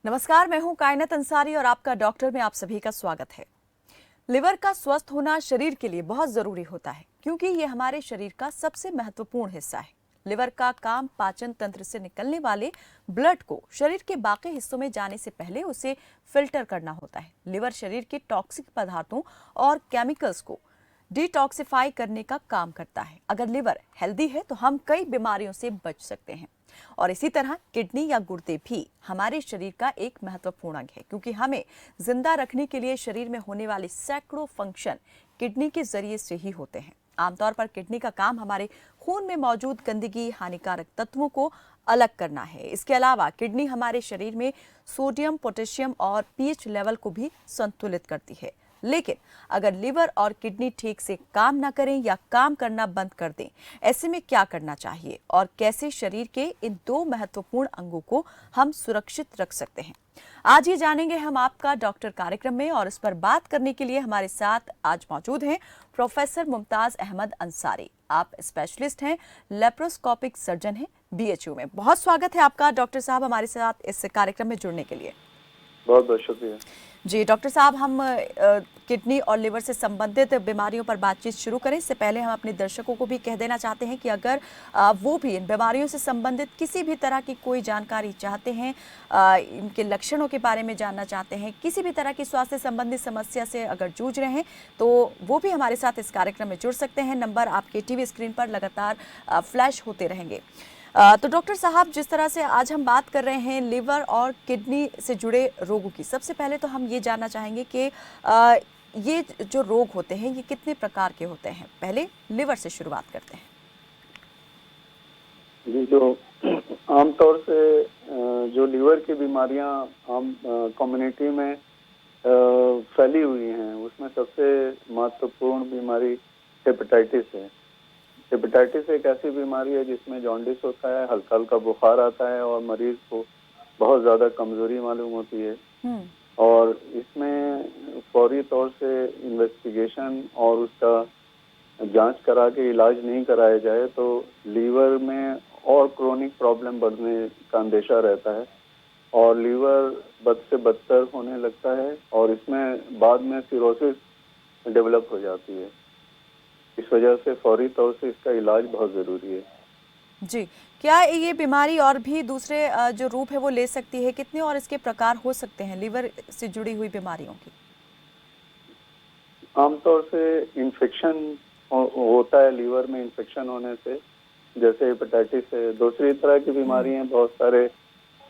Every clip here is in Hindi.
नमस्कार, मैं हूं कायनात अंसारी और आपका डॉक्टर में आप सभी का स्वागत है। लिवर का स्वस्थ होना शरीर के लिए बहुत जरूरी होता है क्योंकि ये हमारे शरीर का सबसे महत्वपूर्ण हिस्सा है। लिवर का काम पाचन तंत्र से निकलने वाले ब्लड को शरीर के बाकी हिस्सों में जाने से पहले उसे फिल्टर करना होता है। लिवर शरीर के टॉक्सिक पदार्थों और केमिकल्स को डिटॉक्सिफाई करने का काम करता है। अगर लिवर हेल्दी है तो हम कई बीमारियों से बच सकते हैं। और इसी तरह किडनी या गुर्दे भी हमारे शरीर का एक महत्वपूर्ण अंग है क्योंकि हमें जिंदा रखने के लिए शरीर में होने वाले सैकड़ों फंक्शन किडनी के जरिए से ही होते हैं। आमतौर पर किडनी का काम हमारे खून में मौजूद गंदगी, हानिकारक तत्वों को अलग करना है। इसके अलावा किडनी हमारे शरीर में सोडियम, पोटेशियम और पीएच लेवल को भी संतुलित करती है। लेकिन अगर लिवर और किडनी ठीक से काम ना करें या काम करना बंद कर दें, ऐसे में क्या करना चाहिए और कैसे शरीर के इन दो महत्वपूर्ण अंगों को हम सुरक्षित रख सकते हैं, आज ये जानेंगे हम आपका डॉक्टर कार्यक्रम में। और इस पर बात करने के लिए हमारे साथ आज मौजूद हैं प्रोफेसर मुमताज अहमद अंसारी। आप स्पेशलिस्ट हैं, लेप्रोस्कोपिक सर्जन हैं बीएचयू में। बहुत स्वागत है आपका डॉक्टर साहब हमारे साथ इस कार्यक्रम में जुड़ने के लिए। बहुत बहुत शुक्रिया जी डॉक्टर साहब, हम किडनी और लिवर से संबंधित बीमारियों पर बातचीत शुरू करें इससे पहले हम अपने दर्शकों को भी कह देना चाहते हैं कि अगर वो भी इन बीमारियों से संबंधित किसी भी तरह की कोई जानकारी चाहते हैं, इनके लक्षणों के बारे में जानना चाहते हैं, किसी भी तरह की स्वास्थ्य संबंधी समस्या से अगर जूझ रहे हैं तो वो भी हमारे साथ इस कार्यक्रम में जुड़ सकते हैं। नंबर आपके टीवी स्क्रीन पर लगातार फ्लैश होते रहेंगे। तो डॉक्टर साहब, जिस तरह से आज हम बात कर रहे हैं लिवर और किडनी से जुड़े रोगों की, सबसे पहले तो हम ये जानना चाहेंगे कि ये जो रोग होते हैं ये कितने प्रकार के होते हैं। पहले लिवर से शुरुआत करते हैं। जी, जो आमतौर से जो लिवर की बीमारियां आम कम्युनिटी में फैली हुई हैं, उसमें सबसे महत्वपूर्ण बीमारी हेपेटाइटिस है। हेपेटाइटिस एक ऐसी बीमारी है जिसमें जॉन्डिस होता है, हल्का हल्का बुखार आता है और मरीज को बहुत ज़्यादा कमजोरी मालूम होती है। और इसमें फौरी तौर से इन्वेस्टिगेशन और उसका जांच करा के इलाज नहीं कराया जाए तो लीवर में और क्रोनिक प्रॉब्लम बढ़ने का अंदेशा रहता है और लीवर बद से बदतर होने लगता है और इसमें बाद में सिरोसिस डेवलप हो जाती है। इस वजह से फौरी तौर से इसका इलाज बहुत ज़रूरी है। जी, क्या ये बीमारी और भी दूसरे जो रूप है वो ले सकती है? कितने और इसके प्रकार हो सकते हैं लिवर से जुड़ी हुई बीमारियों की? आमतौर से इन्फेक्शन होता है, लीवर में इन्फेक्शन होने से, जैसे हेपेटाइटिस है। दूसरी तरह की बीमारी है, बहुत सारे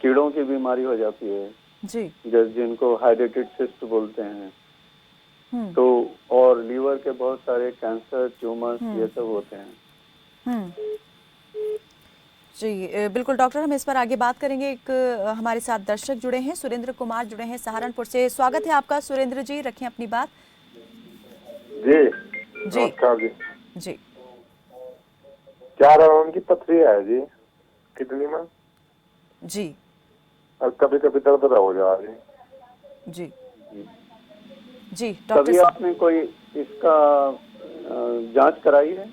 कीड़ों की बीमारी हो जाती है जी, जिनको हाइड्रेटेड सिस्ट बोलते हैं। तो और लीवर के बहुत सारे कैंसर, ट्यूमर्स ये सब होते हैं। जी बिल्कुल डॉक्टर, हम इस पर आगे बात करेंगे। एक हमारे साथ दर्शक जुड़े हैं, सुरेंद्र कुमार जुड़े हैं सहारनपुर से। स्वागत है आपका सुरेंद्र जी, रखें अपनी बात। जी जी जी जी 4 mm की पथरी है जी किडनी में जी और कभी कभी दर्द हो जा रही। जी जी डॉक्टर तभी आपने कोई इसका जांच कराई है?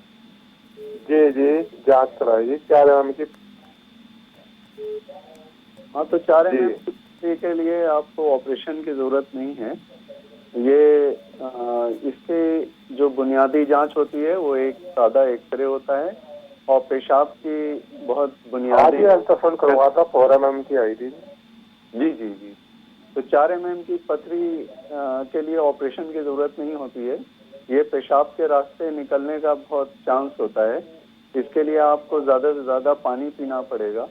जी जी जांच कराई जी 4 mm की। हाँ, तो 4 जी। mm के लिए आपको ऑपरेशन की जरूरत नहीं है। ये इसके जो बुनियादी जांच होती है वो एक सादा एक्सरे होता है और पेशाब की बहुत बुनियादी अल्ट्रासाउंड करवा था 4 mm की आई थी। जी जी जी तो 4 mm की पथरी के लिए ऑपरेशन की जरूरत नहीं होती है। ये पेशाब के रास्ते निकलने का बहुत चांस होता है। इसके लिए आपको ज्यादा से ज्यादा पानी पीना पड़ेगा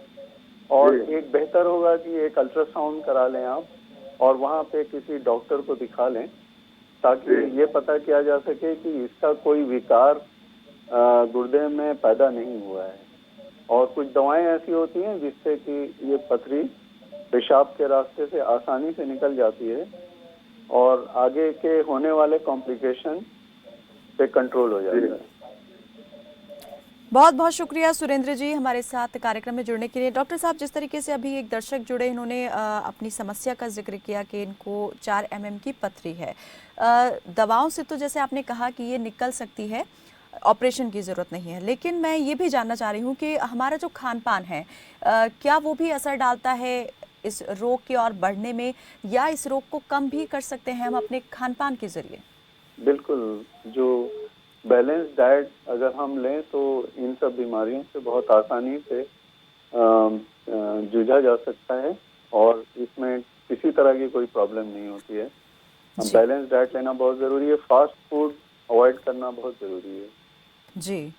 और एक बेहतर होगा कि एक अल्ट्रासाउंड करा लें आप और वहाँ पे किसी डॉक्टर को दिखा लें ताकि ये पता किया जा सके कि इसका कोई विकार गुर्दे में पैदा नहीं हुआ है। और कुछ दवाएं ऐसी होती हैं जिससे कि ये पथरी पेशाब के रास्ते से आसानी से निकल जाती है और आगे के होने वाले कॉम्प्लिकेशन पे कंट्रोल हो जाता है। बहुत बहुत शुक्रिया सुरेंद्र जी हमारे साथ कार्यक्रम में जुड़ने के लिए। डॉक्टर साहब, जिस तरीके से अभी एक दर्शक जुड़े, इन्होंने अपनी समस्या का जिक्र किया कि इनको 4 mm की पथरी है। दवाओं से तो जैसे आपने कहा कि ये निकल सकती है, ऑपरेशन की ज़रूरत नहीं है, लेकिन मैं ये भी जानना चाह रही हूँ कि हमारा जो खान पान है क्या वो भी असर डालता है इस रोग की ओर बढ़ने में, या इस रोग को कम भी कर सकते हैं हम अपने खान पान के जरिए? बिल्कुल, जो बैलेंस डाइट अगर हम लें तो इन सब बीमारियों से बहुत आसानी से जूझा जा सकता है और इसमें किसी तरह की कोई प्रॉब्लम नहीं होती है। जी बैलेंस डाइट लेना बहुत ज़रूरी है, फास्ट फूड अवॉइड करना बहुत ज़रूरी है। जी।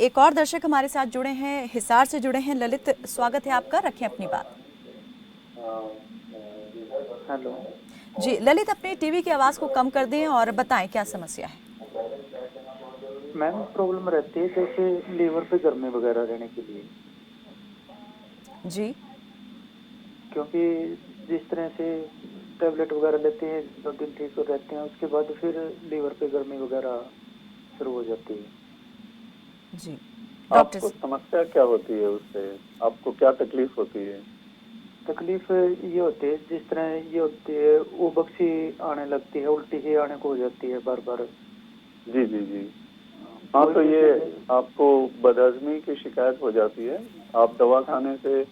एक और दर्शक हमारे साथ जुड़े हैं, हिसार से जुड़े हैं। ललित, स्वागत है आपका, रखें अपनी बात। हेलो जी ललित, अपने टीवी की आवाज़ को कम कर दें और बताएं क्या समस्या है। मैम, प्रॉब्लम रहती है जैसे लीवर पे गर्मी वगैरह रहने के लिए, जी क्योंकि जिस तरह से टैबलेट वगैरह लेते हैं 2 दिन ठीक हो रहते हैं, उसके बाद फिर लीवर पे गर्मी वगैरह शुरू हो जाती है। जी डॉक्टर आपको समस्या क्या होती है उससे? आपको क्या तकलीफ होती है? तकलीफ ये होती है, जिस तरह ये होती है उबक सी आने लगती है, उल्टी ही आने को हो जाती है बार बार। जी जी जी। हाँ, तो ये आपको बदहजमी की शिकायत हो जाती है। आप दवा खाने से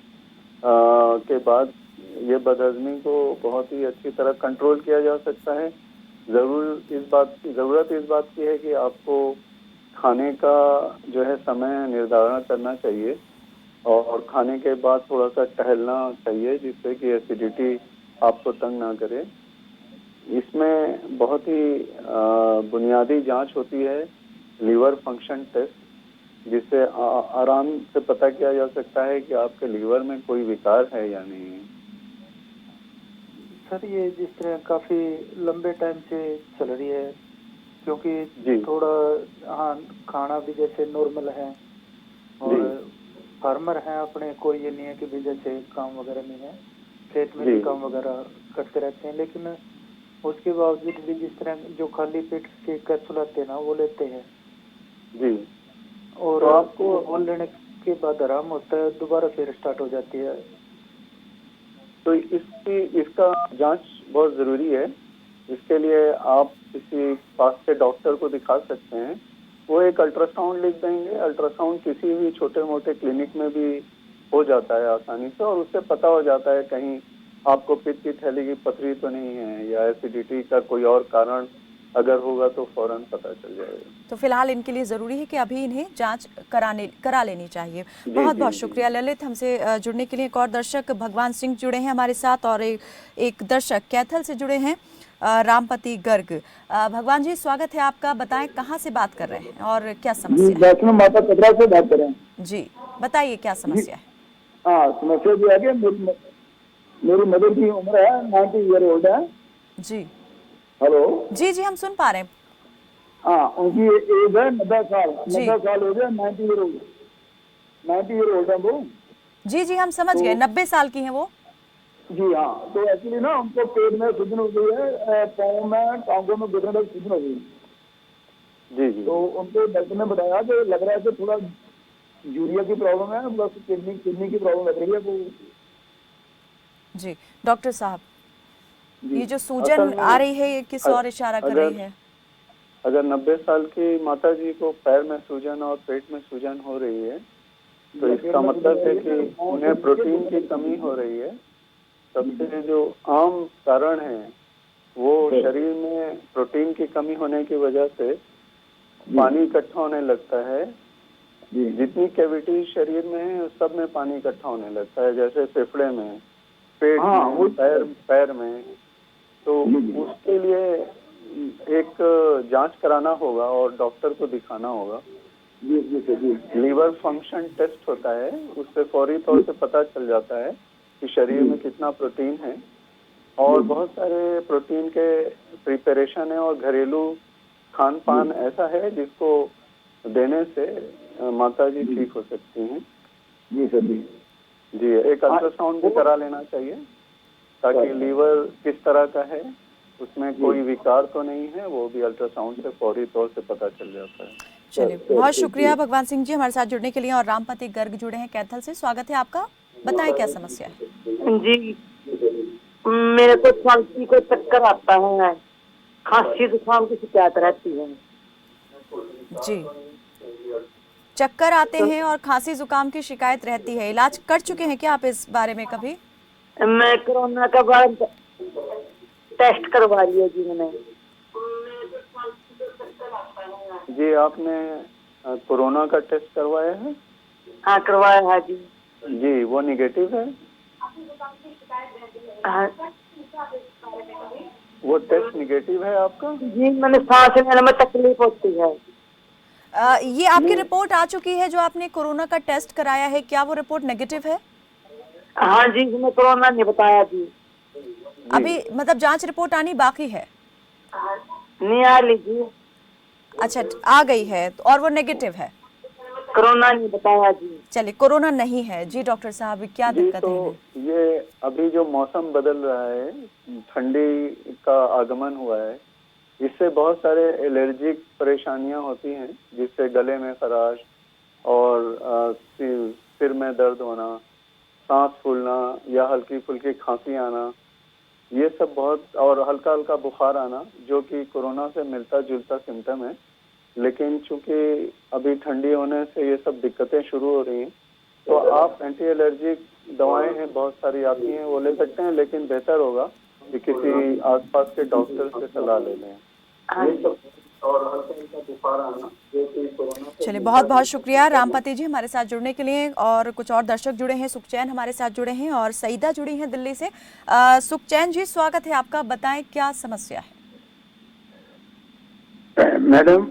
के बाद ये बदहजमी को बहुत ही अच्छी तरह कंट्रोल किया जा सकता है। ज़रूरत इस बात की है कि आपको खाने का जो है समय निर्धारण करना चाहिए और खाने के बाद थोड़ा सा टहलना चाहिए, जिससे कि एसिडिटी आपको तंग ना करे। इसमें बहुत ही बुनियादी जांच होती है, लीवर फंक्शन टेस्ट, जिससे आराम से पता किया जा सकता है कि आपके लीवर में कोई विकार है या नहीं है। सर, ये जिस तरह काफी लंबे टाइम से चल रही है, क्योंकि जी थोड़ा, हाँ, खाना भी जैसे नॉर्मल है और फार्मर हैं अपने, कोई ये नहीं है कि भी जैसे काम वगैरह नहीं है, खेत में जी भी काम वगैरह करते रहते हैं, लेकिन उसके बावजूद भी जिस तरह जो खाली पेट के कैप्सूल आते हैं ना, वो लेते हैं जी। और तो आपको वो लेने के बाद आराम होता है, दोबारा फिर स्टार्ट हो जाती है। तो इसका जांच बहुत जरूरी है। इसके लिए आप किसी पास के डॉक्टर को दिखा सकते हैं। वो एक अल्ट्रासाउंड लिख देंगे। अल्ट्रासाउंड किसी भी छोटे मोटे क्लिनिक में भी हो जाता है आसानी से, और उससे पता हो जाता है कहीं आपको पित्त की थैली की पथरी तो नहीं है, या एसिडिटी का कोई और कारण अगर होगा तो फौरन पता चल जाएगा। तो फिलहाल इनके लिए ज़रूरी है कि अभी इन्हें जांच करा लेनी चाहिए। जी बहुत जी बहुत जी। शुक्रिया ललित, हमसे जुड़ने के लिए। एक और दर्शक भगवान सिंह जुड़े हैं हमारे साथ, और एक दर्शक कैथल से जुड़े हैं, रामपति गर्ग। भगवान जी, स्वागत है आपका। बताएं कहाँ से बात कर रहे हैं और क्या जी, समस्या है? वैष्णो माता कटरा से बात कर रहे हैं। जी बताइए क्या जी, समस्या है। हाँ, समस्या जो है कि मेरी मदर की उम्र है 90 ईयर ओल्ड है। जी हेलो। जी जी, हम सुन पा रहे हैं। हाँ, उनकी एज है 90 साल। जी 90 साल हो गए, 90 ईयर ओल्ड, 90 ईयर ओल्ड है वो। जी जी, हम समझ गए, 90 साल की हैं वो। जी हाँ, तो एक्चुअली ना उनको पेट में सूजन हो गई है, पाँव में, टांगों में, घुटने में सूजन हो गई। जी जी। तो उनको डॉक्टर ने बताया कि लग रहा है कि थोड़ा यूरिया की प्रॉब्लम है, प्लस किडनी की प्रॉब्लम लग रही है वो। जी डॉक्टर साहब, जी, ये जो असल सूजन में आ रही है, ये किस और इशारा कर रही है? अगर 90 साल की माता जी को पैर में सूजन और पेट में सूजन हो रही है, तो इसका मतलब है कि उन्हें प्रोटीन की कमी हो रही है। सबसे जो आम कारण है वो शरीर में प्रोटीन की कमी होने की वजह से पानी इकट्ठा होने लगता है। जितनी कैविटी शरीर में है उस सब में पानी इकट्ठा होने लगता है, जैसे फेफड़े में, पेट में, पैर में। तो उसके लिए एक जांच कराना होगा और डॉक्टर को दिखाना होगा। लीवर फंक्शन टेस्ट होता है, उससे फौरी तौर से पता चल जाता है कि शरीर में कितना प्रोटीन है, और बहुत सारे प्रोटीन के प्रिपरेशन है और घरेलू खान पान ऐसा है जिसको देने से माता जी ठीक हो सकती हैं। जी सर जी। जी, एक अल्ट्रासाउंड भी करा लेना चाहिए ताकि लीवर किस तरह का है, उसमें कोई विकार तो नहीं है, वो भी अल्ट्रासाउंड से फौरी तौर से पता चल जाता है। चलिए, बहुत शुक्रिया भगवान सिंह जी हमारे साथ जुड़ने के लिए। और रामपति गर्ग जुड़े हैं कैथल से, स्वागत है आपका। बताएं क्या समस्या है? जी, मेरे को खांसी को चक्कर आता है, खांसी जुकाम की शिकायत रहती है। जी, चक्कर आते हैं और खांसी जुकाम की शिकायत रहती है। इलाज कर चुके हैं क्या आप इस बारे में कभी? मैं कोरोना का बाद टेस्ट करवा लिया जी मैंने। जी आपने कोरोना का टेस्ट करवाया है? हाँ करवाया है जी। जी वो निगेटिव है? हाँ वो टेस्ट निगेटिव है आपका? जी, मैंने सांस लेने में तकलीफ होती है। ये आपकी रिपोर्ट आ चुकी है जो आपने कोरोना का टेस्ट कराया है, क्या वो रिपोर्ट नेगेटिव है? हाँ जी, मैं कोरोना नहीं बताया जी। अभी मतलब जांच रिपोर्ट आनी बाकी है? नहीं आ लीजिए। अच्छा आ गई है और वो नेगेटिव है? कोरोना नहीं बताया जी। चलिए कोरोना नहीं है जी। डॉक्टर साहब क्या जी दिक्कत तो है इन्हें? ये अभी जो मौसम बदल रहा है, ठंडी का आगमन हुआ है, इससे बहुत सारे एलर्जिक परेशानियां होती हैं, जिससे गले में खराश और सिर में दर्द होना, सांस फूलना या हल्की फुल्की खांसी आना, ये सब बहुत, और हल्का हल्का बुखार आना, जो कि कोरोना से मिलता जुलता सिम्टम है। लेकिन चूंकि अभी ठंडी होने से ये सब दिक्कतें शुरू हो रही हैं, तो आप एंटी एलर्जिक दवाएं हैं बहुत सारी आती हैं, वो ले सकते हैं, लेकिन बेहतर होगा कि किसी आसपास के डॉक्टर से सलाह ले लें। और हल्का हल्का बुखार आना, जो कि कोरोना से चलिए बहुत बहुत शुक्रिया रामपति जी हमारे साथ जुड़ने के लिए। और कुछ और दर्शक जुड़े हैं, सुखचैन हमारे साथ जुड़े हैं और सईदा जुड़ी हैं दिल्ली से। सुखचैन जी स्वागत है आपका, बताएं क्या समस्या है? मैडम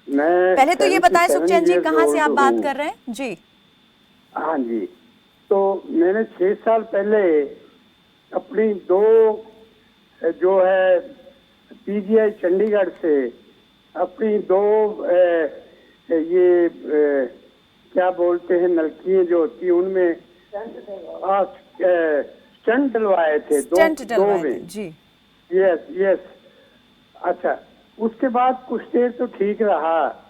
मैं पहले तो ये बताएं 77 सुखचैन जी years कहाँ से old आप बात हूँ। कर रहे हैं जी? हाँ जी, तो मैंने 6 साल पहले अपनी 2 जो है पीजीआई चंडीगढ़ से अपनी 2 ये क्या बोलते हैं नलकियाँ जो होती है उनमें स्टंट डलवाए थे। स्टेंट दो डलवाए थे में जी। Yes yes. अच्छा, उसके बाद कुछ देर तो ठीक रहा,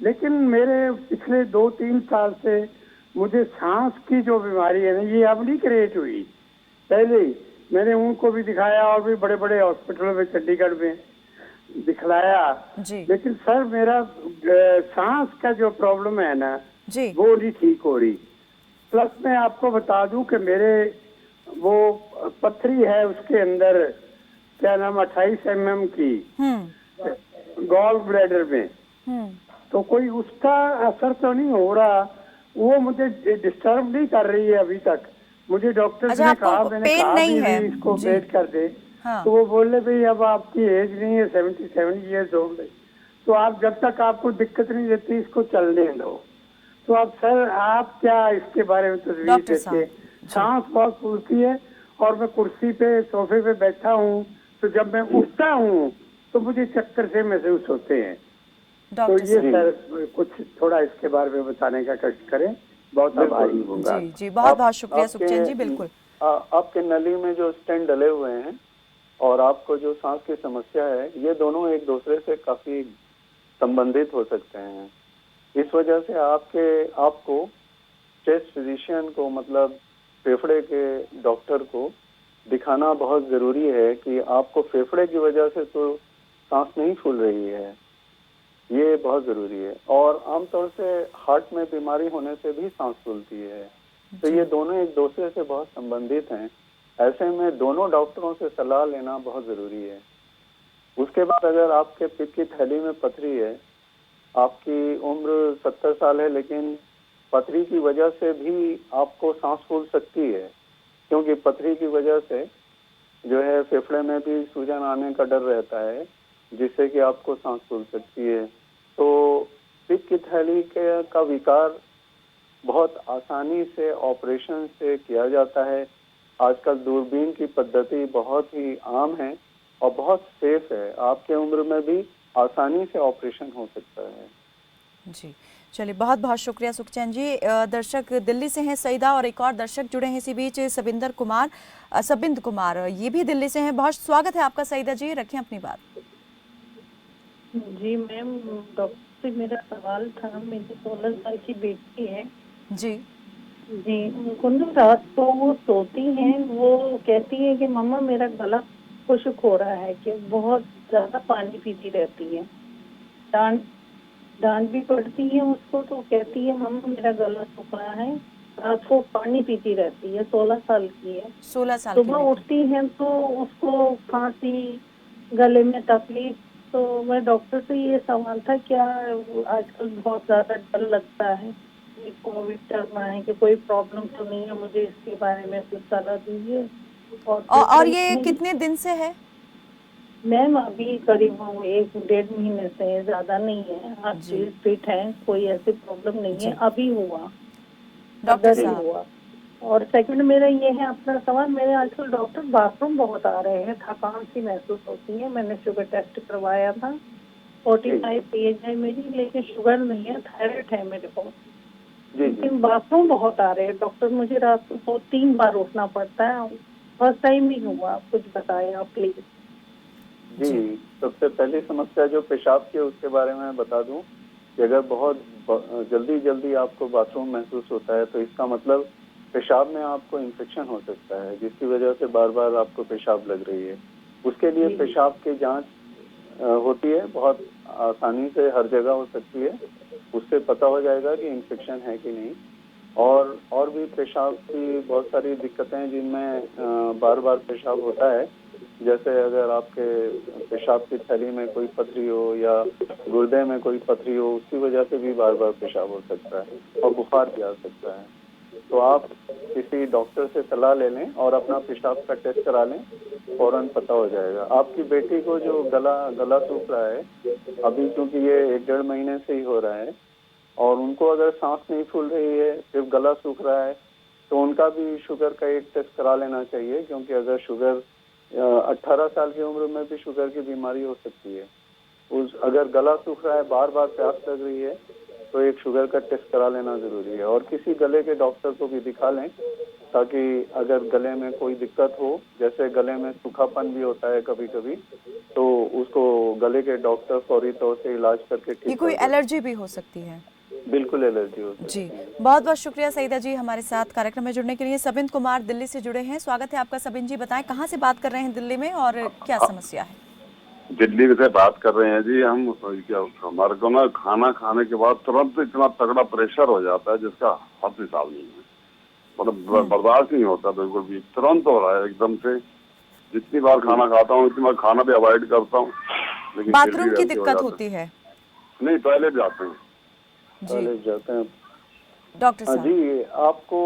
लेकिन मेरे पिछले 2-3 साल से मुझे सांस की जो बीमारी है ना, ये अब नहीं क्रिएट हुई। पहले ही मैंने उनको भी दिखाया और भी बड़े बड़े हॉस्पिटलों में चंडीगढ़ में दिखलाया, जी लेकिन सर मेरा सांस का जो प्रॉब्लम है ना जी वो नहीं ठीक हो रही। प्लस मैं आपको बता दूं कि मेरे वो पथरी है उसके अंदर, क्या नाम 28 mm की गॉल ब्लैडर में, तो कोई उसका असर तो नहीं हो रहा, वो मुझे डिस्टर्ब नहीं कर रही है अभी तक। मुझे डॉक्टर अच्छा, ने आपको कहा, मैंने पेन कहा नहीं भी है? नहीं इसको जी। वेट कर दे, हाँ। तो वो बोले भाई अब आपकी एज नहीं है, 77 years old है, तो आप जब तक आपको दिक्कत नहीं देती इसको चलने दो। तो अब सर आप क्या इसके बारे में तजवीज डॉक्टर देते? साहब, सांस बहुत फूलती है और मैं कुर्सी पे सोफे पे बैठा हूँ, तो जब मैं उठता हूँ तो मुझे चक्कर से महसूस होते हैं। तो डॉक्टर ये साहब सर कुछ थोड़ा इसके बारे में बताने का कष्ट करें, बहुत आभारी होगा। जी जी बहुत बहुत शुक्रिया आपके- सुखचैन जी। बिल्कुल आपके नली में जो स्टेंट डले हुए हैं और आपको जो सांस की समस्या है, ये दोनों एक दूसरे से काफी संबंधित हो सकते हैं। इस वजह से आपको चेस्ट फिजिशियन को, मतलब फेफड़े के डॉक्टर को दिखाना बहुत जरूरी है कि आपको फेफड़े की वजह से तो सांस नहीं फूल रही है, ये बहुत जरूरी है। और आमतौर से हार्ट में बीमारी होने से भी सांस फूलती है, तो ये दोनों एक दूसरे से बहुत संबंधित हैं। ऐसे में दोनों डॉक्टरों से सलाह लेना बहुत जरूरी है। उसके बाद अगर आपके पित्त की थैली में पथरी है, आपकी उम्र 70 साल है, लेकिन पथरी की वजह से भी आपको सांस फूल सकती है, क्योंकि पथरी की वजह से जो है फेफड़े में भी सूजन आने का डर रहता है, जिससे कि आपको सांस फूल सकती है। तो पित्त की थैली का विकार बहुत आसानी से ऑपरेशन से किया जाता है। आजकल दूरबीन की पद्धति बहुत ही आम है और बहुत सेफ है, आपके उम्र में भी आसानी से ऑपरेशन हो सकता है। जी चलिए बहुत बहुत शुक्रिया सुखचैन जी। दर्शक दिल्ली से हैं सईदा और एक और दर्शक जुड़े हैं इसी बीच, सबिंद कुमार, ये भी दिल्ली से हैं। बहुत स्वागत है आपका सईदा जी, रखें अपनी बात। जी मैम, डॉक्टर से मेरा सवाल था, मेरी 16 साल की बेटी है जी जी, उनको ना रात को वो सोती हैं, वो कहती है कि मम्मा मेरा गला खुश्क हो रहा है, कि बहुत ज्यादा पानी पीती रहती है। डांट भी पड़ती है उसको, तो कहती है मम्मा मेरा गला सूखा है, रात को पानी पीती रहती है, 16 साल की है। 16 साल की सुबह बेटी। उठती है तो उसको खांसी, गले में तकलीफ। तो मैं डॉक्टर से ये सवाल था, क्या आजकल बहुत ज्यादा डर लगता है कि कोविड चल रहा है, कि कोई प्रॉब्लम तो नहीं है, मुझे इसके बारे में कुछ सलाह दीजिए। और ये कितने दिन से है? मैम अभी करीब 1-1.5 महीने से, ज्यादा नहीं है। हर चीज फिट है, कोई ऐसी प्रॉब्लम नहीं है, अभी हुआ डॉक्टर अगर ही साहब। हुआ। और सेकंड मेरा ये है अपना सवाल, मेरे आजकल डॉक्टर बाथरूम बहुत आ रहे हैं, थकान सी महसूस होती है। मैंने शुगर टेस्ट करवाया था, 45 एज है मेरी, लेकिन शुगर नहीं है, थायराइड है मेरे को। लेकिन बाथरूम बहुत आ रहे हैं डॉक्टर, मुझे रात को 3 बार उठना पड़ता है। फर्स्ट टाइम ही हुआ, कुछ बताया प्लीज। जी, सबसे पहली समस्या जो पेशाब की है उसके बारे में बता दूं कि अगर बहुत जल्दी आपको बाथरूम महसूस होता है तो इसका मतलब पेशाब में आपको इन्फेक्शन हो सकता है, जिसकी वजह से बार बार आपको पेशाब लग रही है। उसके लिए पेशाब की जांच होती है, बहुत आसानी से हर जगह हो सकती है। उससे पता हो जाएगा कि इन्फेक्शन है कि नहीं। और भी पेशाब की बहुत सारी दिक्कतें हैं जिनमें बार बार पेशाब होता है, जैसे अगर आपके पेशाब की थैली में कोई पथरी हो या गुर्दे में कोई पथरी हो, उसकी वजह से भी बार बार पेशाब हो सकता है और बुखार भी आ सकता है। तो आप किसी डॉक्टर से सलाह ले लें और अपना पेशाब का टेस्ट करा लें, फौरन पता हो जाएगा। आपकी बेटी को जो गला सूख रहा है अभी, क्योंकि ये 1-1.5 महीने से ही हो रहा है, और उनको अगर सांस नहीं फूल रही है, सिर्फ गला सूख रहा है, तो उनका भी शुगर का एक टेस्ट करा लेना चाहिए, क्योंकि अगर शुगर 18 साल की उम्र में भी शुगर की बीमारी हो सकती है। अगर गला सूख रहा है, बार बार प्यास लग रही है, तो एक शुगर का टेस्ट करा लेना जरूरी है। और किसी गले के डॉक्टर को भी दिखा लें, ताकि अगर गले में कोई दिक्कत हो, जैसे गले में सूखापन भी होता है कभी कभी, तो उसको गले के डॉक्टर फौरी तौर से इलाज करके ठीक। ये कोई एलर्जी भी हो सकती है? बिल्कुल एलर्जी हो सकती है। जी, बहुत बहुत शुक्रिया सईदा जी हमारे साथ कार्यक्रम में जुड़ने के लिए। सबिन कुमार दिल्ली से जुड़े हैं, स्वागत है आपका। सबिन जी बताएं, कहाँ से बात कर रहे हैं दिल्ली में और क्या समस्या है? दिल्ली से बात कर रहे हैं जी हम। क्या हमारे को ना खाना खाने के बाद तुरंत इतना तगड़ा प्रेशर हो जाता है जिसका हद हिसाब नहीं है, मतलब बर्दाश्त नहीं होता बिल्कुल भी, तुरंत हो रहा है एकदम से। जितनी बार खाना खाता हूँ उतनी बार खाना भी अवॉइड करता हूँ, लेकिन बाथरूम की दिक्कत होती है? नहीं, टॉयलेट जाते हैं। टॉयलेट जाते हैं डॉक्टर साहब जी। आपको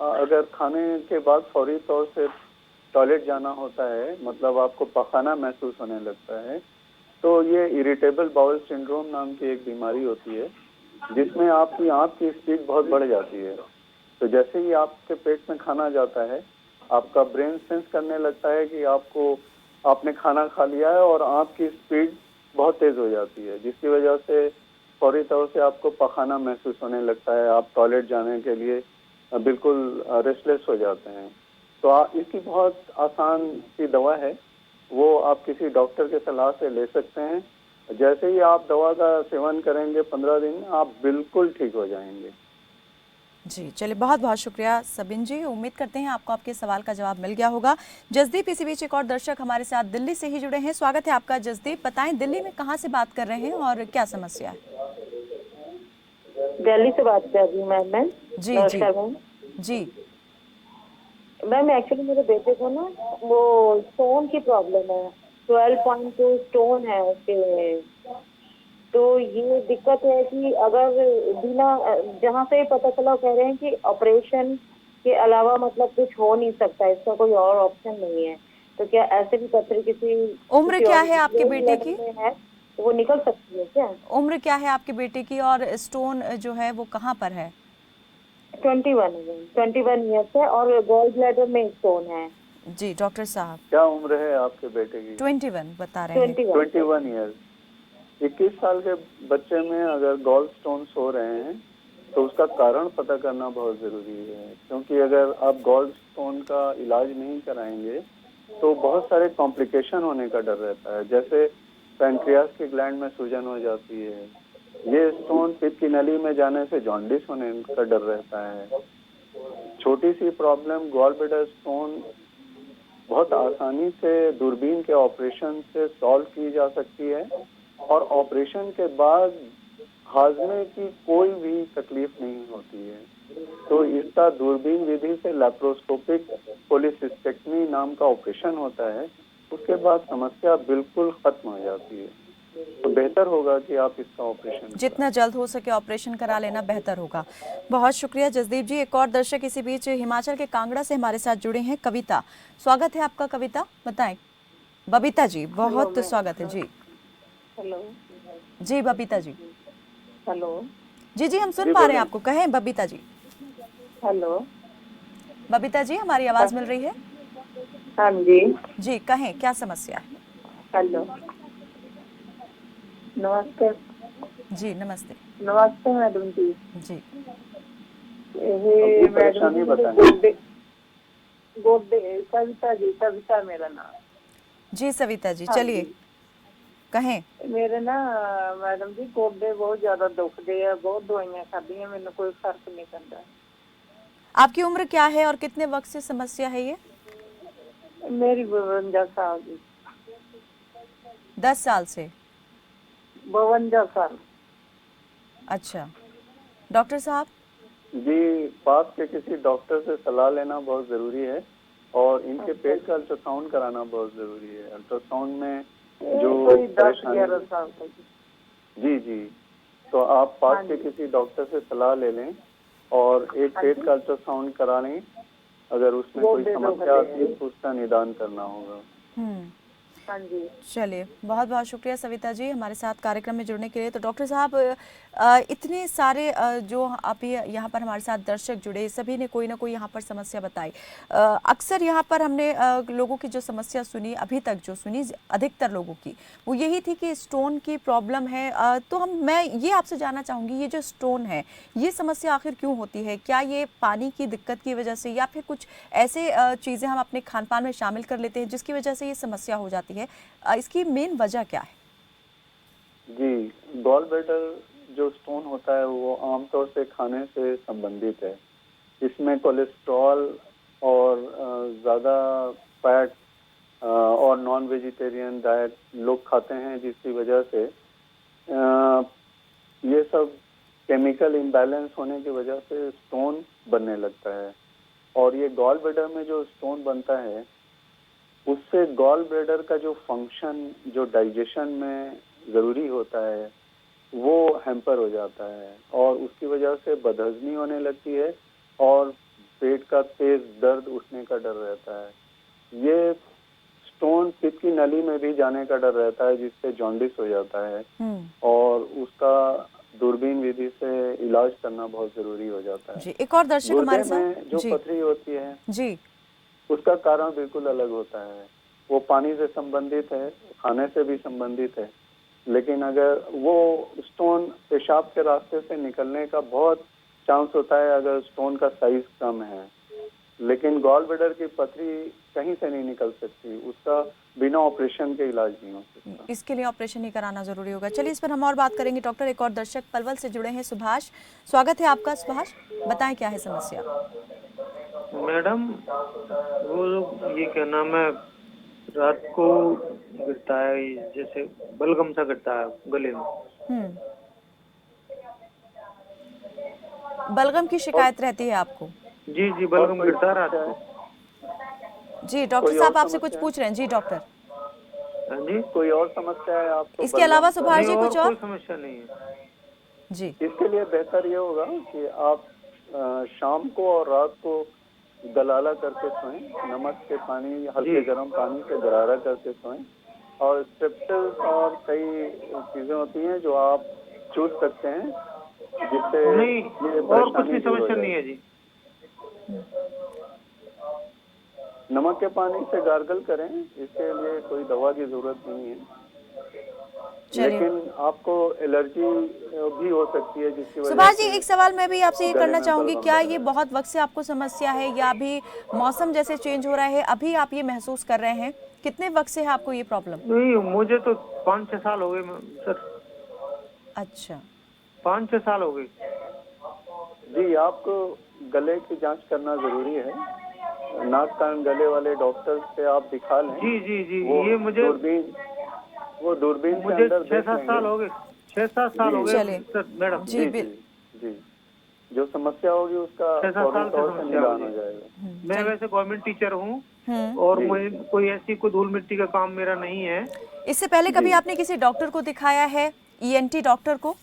अगर खाने के बाद फौरी तौर से टॉयलेट जाना होता है, मतलब आपको पखाना महसूस होने लगता है, तो ये इरिटेबल बाउल सिंड्रोम नाम की एक बीमारी होती है, जिसमें आपकी आंत की स्पीड बहुत बढ़ जाती है। तो जैसे ही आपके पेट में खाना जाता है, आपका ब्रेन सेंस करने लगता है कि आपने खाना खा लिया है, और आंत की स्पीड बहुत तेज हो जाती है, जिसकी वजह से फौरी तौर से आपको पखाना महसूस होने लगता है। आप टॉयलेट जाने के लिए बिल्कुल रेस्टलेस हो जाते हैं। तो इसकी बहुत आसान सी दवा है, वो आप किसी डॉक्टर के सलाह से ले सकते हैं। जैसे ही आप दवा का सेवन करेंगे 15 दिन, आप बिल्कुल ठीक हो जाएंगे। जी चलिए, बहुत बहुत शुक्रिया सबिन जी। उम्मीद करते हैं आपको आपके सवाल का जवाब मिल गया होगा। जसदीप इसी बीच एक और दर्शक हमारे साथ दिल्ली से ही जुड़े हैं, स्वागत है आपका जसदीप। बताएं दिल्ली में कहां से बात कर रहे हैं और क्या समस्या है? दिल्ली से बात कर रही हूँ मैम। जी नमस्कार मैम। जी मैम एक्चुअली मेरे बेटे को ना वो स्टोन की प्रॉब्लम है, 12.2 स्टोन है उसके। तो ये दिक्कत है कि अगर बिना, जहाँ से पता चला कह रहे हैं कि ऑपरेशन के अलावा मतलब कुछ हो नहीं सकता, इसका कोई और ऑप्शन नहीं है। तो क्या ऐसे भी पत्थर किसी उम्र क्या है आपके बेटे की? है तो वो निकल सकती है क्या? उम्र क्या है आपके बेटे की और स्टोन जो है वो कहाँ पर है? 21 ईयर्स है और गॉल ब्लैडर में स्टोन है। जी डॉक्टर साहब, क्या उम्र है आपके बेटे की? 21 बता रहे हैं। 21 ईयर्स। 21 साल के बच्चे में अगर गॉल स्टोन्स हो रहे हैं तो उसका कारण पता करना बहुत जरूरी है, क्योंकि अगर आप गॉल स्टोन का इलाज नहीं कराएंगे तो बहुत सारे कॉम्प्लिकेशन होने का डर रहता है। जैसे पैनक्रियास की ग्लैंड में सूजन हो जाती है, ये स्टोन पित्त की नली में जाने से जॉन्डिस होने का डर रहता है। छोटी सी प्रॉब्लम गॉल ब्लैडर स्टोन बहुत आसानी से दूरबीन के ऑपरेशन से सॉल्व की जा सकती है, और ऑपरेशन के बाद हाजमे की कोई भी तकलीफ नहीं होती है। तो इसका दूरबीन विधि से लैप्रोस्कोपिक पोलिसिस्टेक्टमी नाम का ऑपरेशन होता है। उसके बाद समस्या बिल्कुल खत्म हो जाती है। तो बेहतर होगा कि आप इसका ऑपरेशन जितना जल्द हो सके ऑपरेशन करा लेना बेहतर होगा। बहुत शुक्रिया जसदीप जी। एक और दर्शक इसी बीच हिमाचल के कांगड़ा से हमारे साथ जुड़े हैं, कविता। स्वागत है आपका कविता, बताएं। बबीता जी, बहुत स्वागत है जी। हेलो जी बबीता जी। हेलो जी हम सुन पा रहे हैं आपको, कहें बबीता जी। हेलो बबीता जी, हमारी आवाज मिल रही है? हाँ जी जी कहें, क्या समस्या है? हेलो नमस्ते जी नमस्ते। नमस्ते मैडम जी। जी अपनी परेशानी बताएं। गोडे सविता जी, सविता मेरा नाम। जी सविता जी, हाँ चलिए जी। कहें। मेरे ना मैडम जी गोडे बहुत ज्यादा दुखते हैं, बहुत दवाइयां खादी हैं, मैंने कोई फर्क नहीं करता। आपकी उम्र क्या है और कितने वक्त से समस्या है ये? मेरी 52 साल की। 10 साल से? 52 साल। अच्छा, डॉक्टर साहब? जी, पास के किसी डॉक्टर से सलाह लेना बहुत जरूरी है और इनके पेट का अल्ट्रासाउंड कराना बहुत जरूरी है। अल्ट्रासाउंड में जो कोई 10-11 साल तक। जी, तो आप पास के किसी डॉक्टर से सलाह ले लें और एक पेट का अल्ट्रासाउंड करा लें। अगर उसमें कोई समस्या आती है तो उसका निदान करना होगा। हाँ जी। चलिए, बहुत बहुत शुक्रिया सविता जी हमारे साथ कार्यक्रम में जुड़ने के लिए। तो डॉक्टर साहब, इतने सारे जो आप यहाँ पर हमारे साथ दर्शक जुड़े, सभी ने कोई ना कोई यहाँ पर समस्या बताई। अक्सर यहाँ पर हमने लोगों की जो समस्या सुनी, अभी तक जो सुनी अधिकतर लोगों की, वो यही थी कि स्टोन की प्रॉब्लम है। तो मैं ये आपसे जानना चाहूँगी, ये जो स्टोन है, ये समस्या आखिर क्यों होती है? क्या ये पानी की दिक्कत की वजह से या फिर कुछ ऐसे चीज़ें हम अपने खान पान में शामिल कर लेते हैं जिसकी वजह से ये समस्या हो जाती है? इसकी मेन वजह क्या है? जी, गॉल ब्लैडर जो स्टोन होता है वो आमतौर से खाने से संबंधित है। इसमें कोलेस्ट्रॉल और ज़्यादा फैट और नॉन वेजिटेरियन डाइट लोग खाते हैं, जिसकी वजह से ये सब केमिकल इम्बैलेंस होने की वजह से स्टोन बनने लगता है। और ये गॉल ब्लैडर में जो स्टोन बनता है उससे गॉल ब्लैडर का जो फंक्शन, जो डाइजेशन में ज़रूरी होता है, वो हैम्पर हो जाता है और उसकी वजह से बदहजमी होने लगती है और पेट का तेज दर्द उठने का डर रहता है। ये स्टोन पित्त की नली में भी जाने का डर रहता है, जिससे जॉन्डिस हो जाता है और उसका दूरबीन विधि से इलाज करना बहुत जरूरी हो जाता है। जी, एक और दर्शक हमारे साथ। जो पथरी होती है जी, उसका कारण बिल्कुल अलग होता है। वो पानी से संबंधित है, खाने से भी संबंधित है, लेकिन अगर वो स्टोन पेशाब के रास्ते से निकलने का बहुत चांस होता है अगर स्टोन का साइज कम है। लेकिन गॉल ब्लैडर की पथरी कहीं से नहीं निकल सकती, उसका बिना ऑपरेशन के इलाज नहीं हो सकता। इसके लिए ऑपरेशन ही कराना जरूरी होगा। चलिए, इस पर हम और बात करेंगे डॉक्टर। एक और दर्शक पलवल से जुड़े हैं, सुभाष। स्वागत है आपका सुभाष, बताएं क्या है समस्या? मैडम, वो ये क्या नाम है, रात को गिरता है, जैसे बलगम सा गिरता है गले में। बलगम की शिकायत रहती है आपको? जी, बलगम गिरता है रात को। जी, डॉक्टर साहब आपसे कुछ पूछ रहे हैं। जी डॉक्टर। जी, कोई और समस्या है आपको? इसके अलावा सुभाष जी कुछ और? कोई समस्या नहीं है जी। इसके लिए बेहतर ये होगा कि आप शाम को और रात को गलाला करके सोएं, नमक के पानी, हल्के गर्म पानी से गरारा करके सोएं। और स्ट्रेप्सिल्स और कई चीजें होती हैं जो आप चूस सकते हैं, जिससे नहीं और कुछ भी समस्या नहीं है जी। नमक के पानी से गार्गल करें, इसके लिए कोई दवा की जरूरत नहीं है। लेकिन आपको एलर्जी भी हो सकती है जिसकी वजह से। सुभाष जी, एक सवाल मैं भी आपसे ये करना चाहूंगी, क्या ये बहुत वक्त से आपको समस्या है या अभी मौसम जैसे चेंज हो रहा है अभी आप ये महसूस कर रहे हैं? कितने वक्त से है आपको ये प्रॉब्लम? नहीं, मुझे तो 5-6 साल हो गए सर। अच्छा, 5-6 साल हो गए। जी, आपको गले की जांच करना जरूरी है। नाक कान गले वाले डॉक्टर से आप दिखा लें। जी, ये मुझे दूरबीन मुझे 6-7 साल हो गए। 6-7 साल हो गए चले सर मैडम। जी। जो समस्या होगी उसका 6-7 फौरी साल से तौर से समस्या निदान होगी। हो जाएगा। मैं वैसे गवर्नमेंट टीचर हूँ और जी। मुझे कोई ऐसी कोई धूल मिट्टी का काम मेरा नहीं है। इससे पहले कभी जी। आपने किसी डॉक्टर को दिखाया है, ईएनटी डॉक्टर को?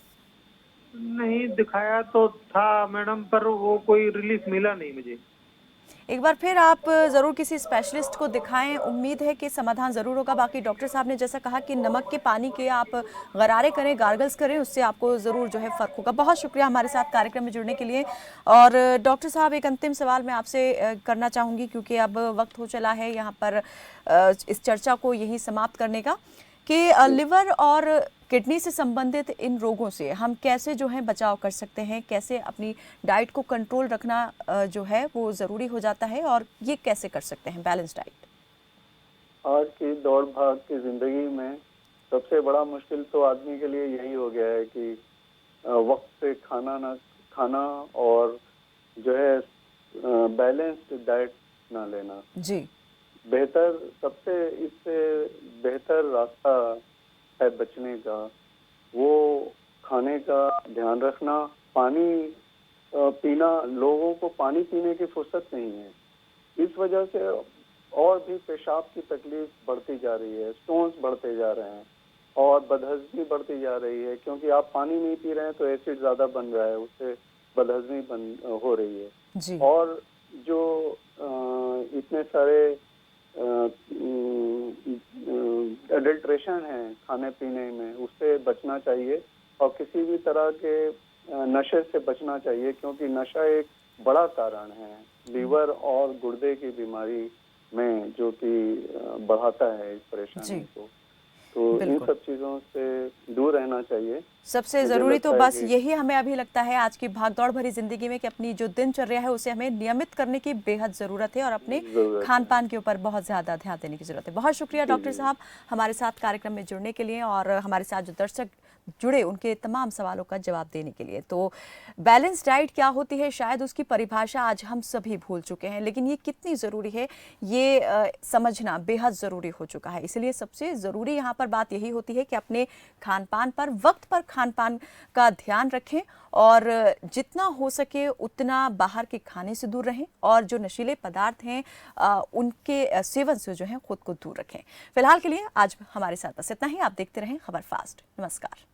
नहीं दिखाया तो था मैडम, पर वो कोई रिलीफ मिला नहीं मुझे। एक बार फिर आप ज़रूर किसी स्पेशलिस्ट को दिखाएं, उम्मीद है कि समाधान ज़रूर होगा। बाकी डॉक्टर साहब ने जैसा कहा कि नमक के पानी के आप गरारे करें, गार्गल्स करें, उससे आपको ज़रूर जो है फ़र्क होगा। बहुत शुक्रिया हमारे साथ कार्यक्रम में जुड़ने के लिए। और डॉक्टर साहब, एक अंतिम सवाल मैं आपसे करना चाहूँगी, क्योंकि अब वक्त हो चला है यहाँ पर इस चर्चा को यहीं समाप्त करने का, कि लिवर और किडनी से संबंधित इन रोगों से हम कैसे जो है बचाव कर सकते हैं, कैसे अपनी डाइट को कंट्रोल रखना जो है वो ज़रूरी हो जाता है, और ये कैसे कर सकते हैं बैलेंस डाइट? आज की दौड़ भाग की जिंदगी में सबसे बड़ा मुश्किल तो आदमी के लिए यही हो गया है कि वक्त पे खाना और जो है बैलेंस्ड डाइट ना लेना। जी। सबसे इससे बेहतर रास्ता है बचने का, वो खाने का ध्यान रखना, पानी पीना। लोगों को पानी पीने की फुर्सत नहीं है, इस वजह से और भी पेशाब की तकलीफ बढ़ती जा रही है, स्टोन्स बढ़ते जा रहे हैं और बदहजमी बढ़ती जा रही है, क्योंकि आप पानी नहीं पी रहे हैं तो एसिड ज्यादा बन रहा है, उससे बदहजमी हो रही है जी। और जो इतने सारे एडल्ट्रेशन है खाने पीने में, उससे बचना चाहिए और किसी भी तरह के नशे से बचना चाहिए, क्योंकि नशा एक बड़ा कारण है लीवर और गुर्दे की बीमारी में, जो कि बढ़ाता है इस परेशानी को। तो इन सब चीजों से दूर रहना चाहिए। सबसे ज़रूरी तो बस यही हमें अभी लगता है आज की भागदौड़ भरी जिंदगी में, कि अपनी जो दिनचर्या है उसे हमें नियमित करने की बेहद ज़रूरत है और अपने खान पान के ऊपर बहुत ज़्यादा ध्यान देने की ज़रूरत है। बहुत शुक्रिया डॉक्टर साहब हमारे साथ कार्यक्रम में जुड़ने के लिए और हमारे साथ जो दर्शक जुड़े उनके तमाम सवालों का जवाब देने के लिए। तो बैलेंस डाइट क्या होती है, शायद उसकी परिभाषा आज हम सभी भूल चुके हैं, लेकिन ये कितनी ज़रूरी है ये समझना बेहद ज़रूरी हो चुका है। इसलिए सबसे ज़रूरी यहाँ पर बात यही होती है कि अपने खान पान पर, वक्त पर खान पान का ध्यान रखें और जितना हो सके उतना बाहर के खाने से दूर रहें और जो नशीले पदार्थ हैं उनके सेवन से जो है खुद को दूर रखें। फिलहाल के लिए आज हमारे साथ बस इतना ही। आप देखते रहें खबर फास्ट। नमस्कार।